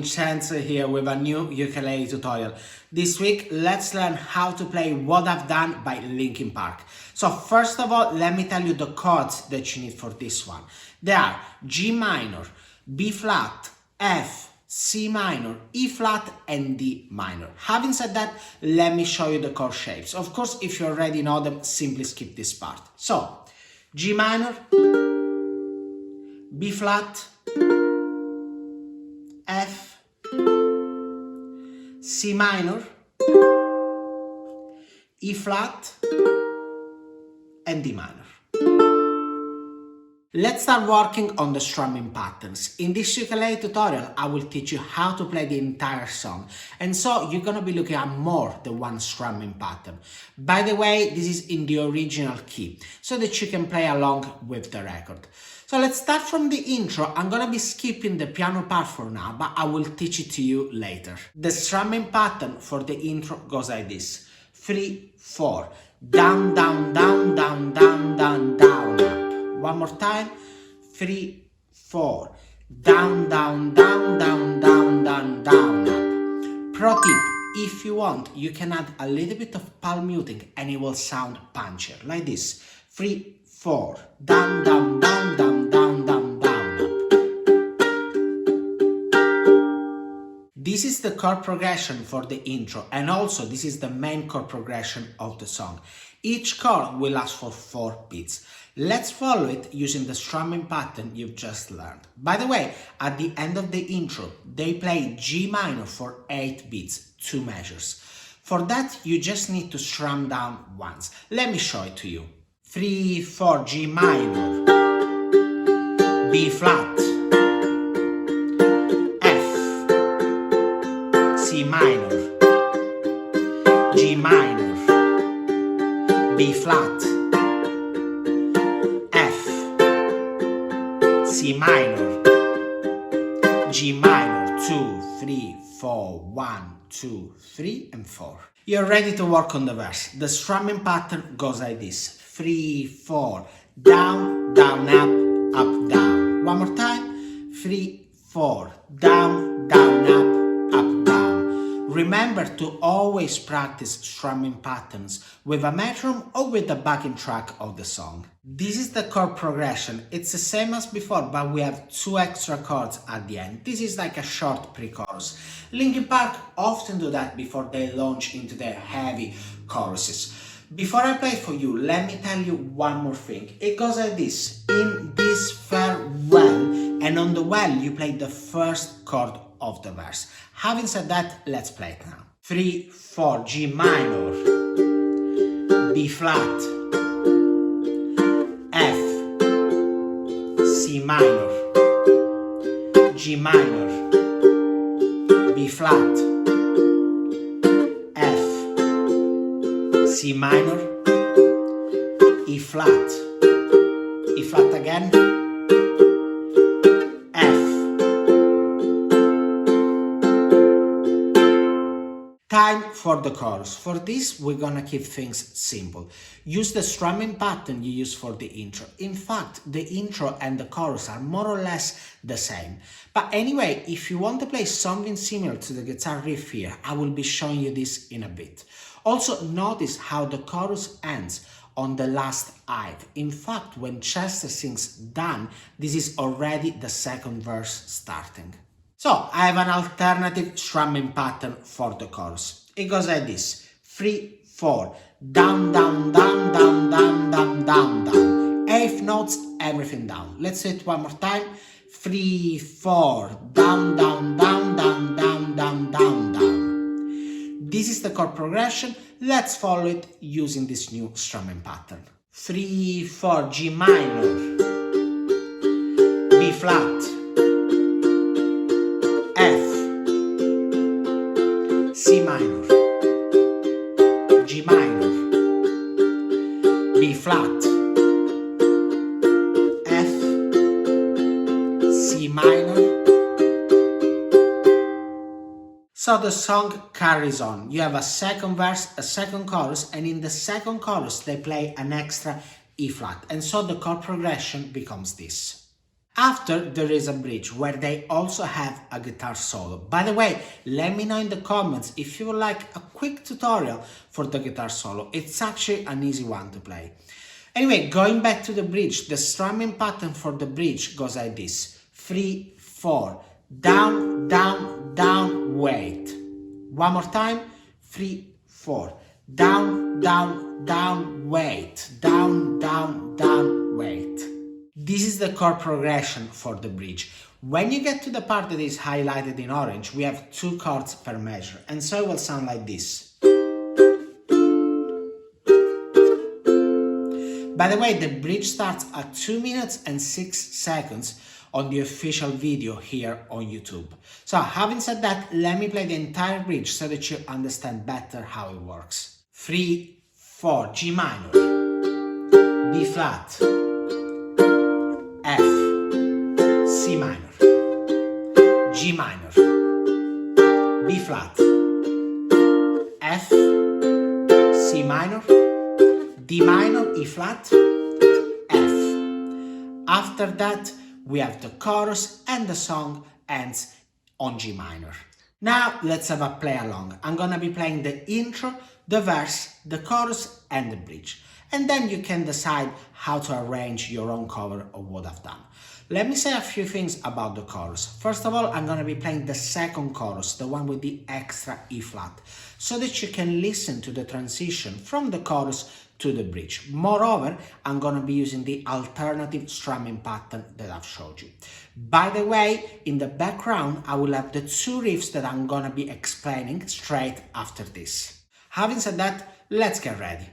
Vincenzo here with a new ukulele tutorial. This week, let's learn how to play What I've Done by Linkin Park. So first of all, let me tell you the chords that you need for this one. They are G minor, B flat, F, C minor, E flat and D minor. Having said that, let me show you the chord shapes. Of course, if you already know them, simply skip this part. So, G minor, B flat, F, C minor, E flat and D minor. Let's start working on the strumming patterns. In this ukulele tutorial, I will teach you how to play the entire song, and so you're gonna be looking at more than one strumming pattern. By the way, this is in the original key, so that you can play along with the record. So let's start from the intro. I'm gonna be skipping the piano part for now, but I will teach it to you later. The strumming pattern for the intro goes like this: 3, 4, down, down, down, down, down, down, down, up. One more time: 3, 4, down, down, down, down, down, down, down, up. Pro tip: if you want, you can add a little bit of palm muting and it will sound punchier, like this: 3, 4, down, down, down, down, down, down, down, up. This is the chord progression for the intro, and also this is the main chord progression of the song. Each chord will last for 4 beats. Let's follow it using the strumming pattern you've just learned. By the way, at the end of the intro, they play G minor for 8 beats, 2 measures. For that, you just need to strum down once. Let me show it to you. 3, 4, G minor, B flat, F, C minor, G minor, B flat, F, C minor, G minor, 2, 3, 4, 1, 2, 3 and 4. You're ready to work on the verse. The strumming pattern goes like this: 3, 4, down, down, up, up, down. One more time: 3, 4, down, down, up, up, down. Remember to always practice strumming patterns with a metronome or with the backing track of the song. This is the chord progression. It's the same as before, but we have 2 extra chords at the end. This is like a short pre-chorus. Linkin Park often do that before they launch into their heavy choruses. Before I play for you, let me tell you one more thing. It goes like this: in this farewell, and on the well you play the first chord of the verse. Having said that, let's play it now. 3, 4, G minor, B flat, F, C minor, G minor, B flat, F, C minor, E flat again, F. Time for the chorus. For this, we're gonna keep things simple. Use the strumming pattern you use for the intro. In fact, the intro and the chorus are more or less the same. But anyway, if you want to play something similar to the guitar riff here, I will be showing you this in a bit. Also, notice how the chorus ends on the last I've. In fact, when Chester sings done, this is already the second verse starting. So, I have an alternative strumming pattern for the chorus. It goes like this: 3, 4, down, down, down, down, down, down, down, down. 8 notes, everything down. Let's do it one more time. 3, 4, down, down, down, down, down, down, down, down. This is the chord progression. Let's follow it using this new strumming pattern. 3, 4, G minor, B flat, F, C minor, G minor, B flat, F, C minor. So the song carries on. You have a second verse, a second chorus, and in the second chorus they play an extra E flat, and so the chord progression becomes this. After, there is a bridge where they also have a guitar solo. By the way, let me know in the comments if you would like a quick tutorial for the guitar solo. It's actually an easy one to play. Anyway, going back to the bridge, the strumming pattern for the bridge goes like this. 3, 4, down, down, down, wait. One more time. 3, 4, down, down, down, wait. Down, down, down, wait. This is the chord progression for the bridge. When you get to the part that is highlighted in orange, we have 2 chords per measure, and so it will sound like this. By the way, the bridge starts at 2 minutes and 6 seconds on the official video here on YouTube. So having said that, let me play the entire bridge so that you understand better how it works. 3, 4, G minor, B flat, F, C minor, G minor, B flat, F, C minor, D minor, E flat, F. After that, we have the chorus and the song ends on G minor. Now let's have a play along. I'm gonna be playing the intro, the verse, the chorus and the bridge. And then you can decide how to arrange your own cover of what I've done. Let me say a few things about the chorus. First of all, I'm going to be playing the second chorus, the one with the extra E flat, so that you can listen to the transition from the chorus to the bridge. Moreover, I'm going to be using the alternative strumming pattern that I've showed you. By the way, in the background, I will have the 2 riffs that I'm going to be explaining straight after this. Having said that, let's get ready.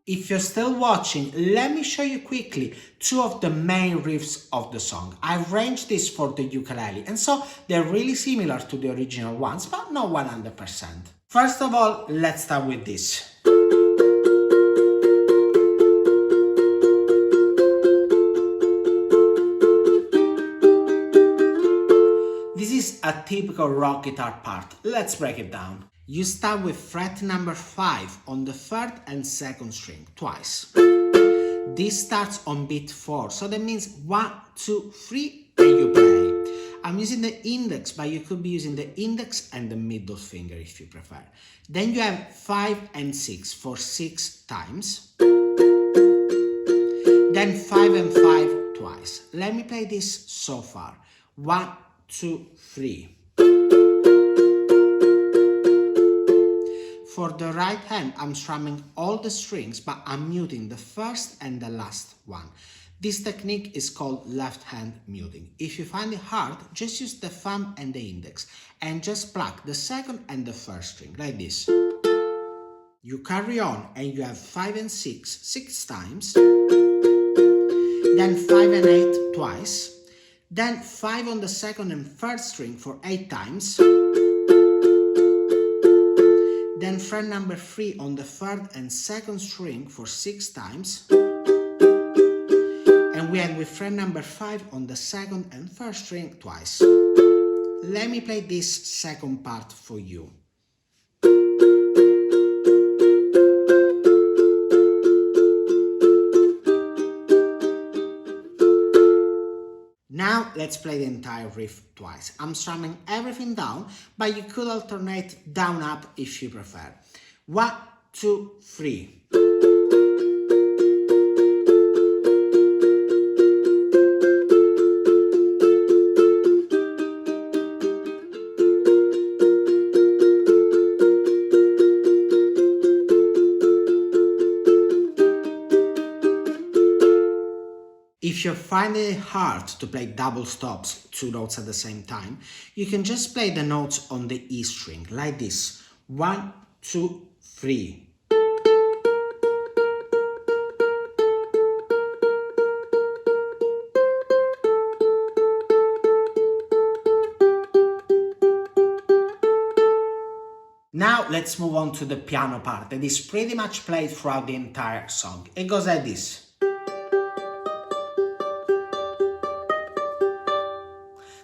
If you're still watching, let me show you quickly 2 of the main riffs of the song. I've arranged this for the ukulele, and so they're really similar to the original ones, but not 100%. First of all, let's start with this. This is a typical rock guitar part. Let's break it down. You start with fret number 5 on the 3rd and 2nd string, twice. This starts on beat 4, so that means 1, 2, 3, and you play. I'm using the index, but you could be using the index and the middle finger if you prefer. Then you have 5 and 6 for 6 times. Then 5 and 5 twice. Let me play this so far. 1, 2, 3. For the right hand, I'm strumming all the strings, but I'm muting the first and the last one. This technique is called left hand muting. If you find it hard, just use the thumb and the index, and just pluck the second and the first string, like this. You carry on, and you have 5 and 6, 6 times, then 5 and 8 twice, then 5 on the second and third string for 8 times, then fret number 3 on the 3rd and 2nd string for 6 times, and we end with fret number 5 on the 2nd and 3rd string twice. Let me play this second part for you. let's play the entire riff twice. I'm strumming everything down, but you could alternate down-up if you prefer. 1, 2, 3. If you're finding it hard to play double stops, 2 notes at the same time, you can just play the notes on the E string, like this. 1, 2, 3. Now let's move on to the piano part that is pretty much played throughout the entire song. It goes like this.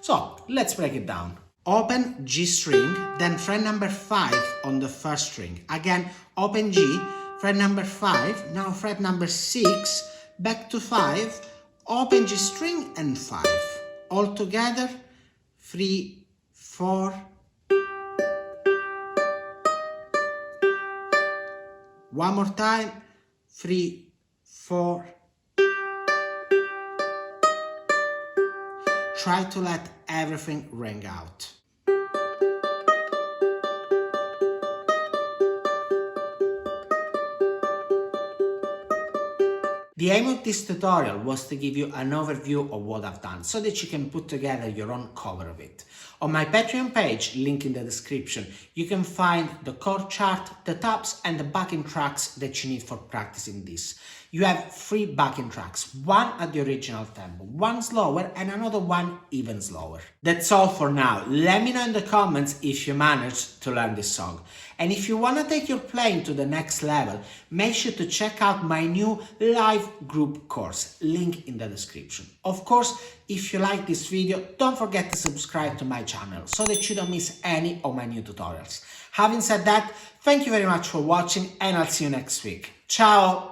So, let's break it down. Open G string, then fret number 5 on the first string. Again, open G, fret number 5, now fret number 6, back to 5, open G string and 5. All together, 3, 4. One more time, 3, 4. Try to let everything ring out. The aim of this tutorial was to give you an overview of what I've done so that you can put together your own cover of it. On my Patreon page, link in the description, you can find the chord chart, the tabs and the backing tracks that you need for practicing this. You have 3 backing tracks, one at the original tempo, one slower and another one even slower. That's all for now. Let me know in the comments if you managed to learn this song. And if you want to take your playing to the next level, make sure to check out my new live group course, link in the description. Of course, if you like this video, don't forget to subscribe to my channel so that you don't miss any of my new tutorials. Having said that, thank you very much for watching and I'll see you next week. Ciao!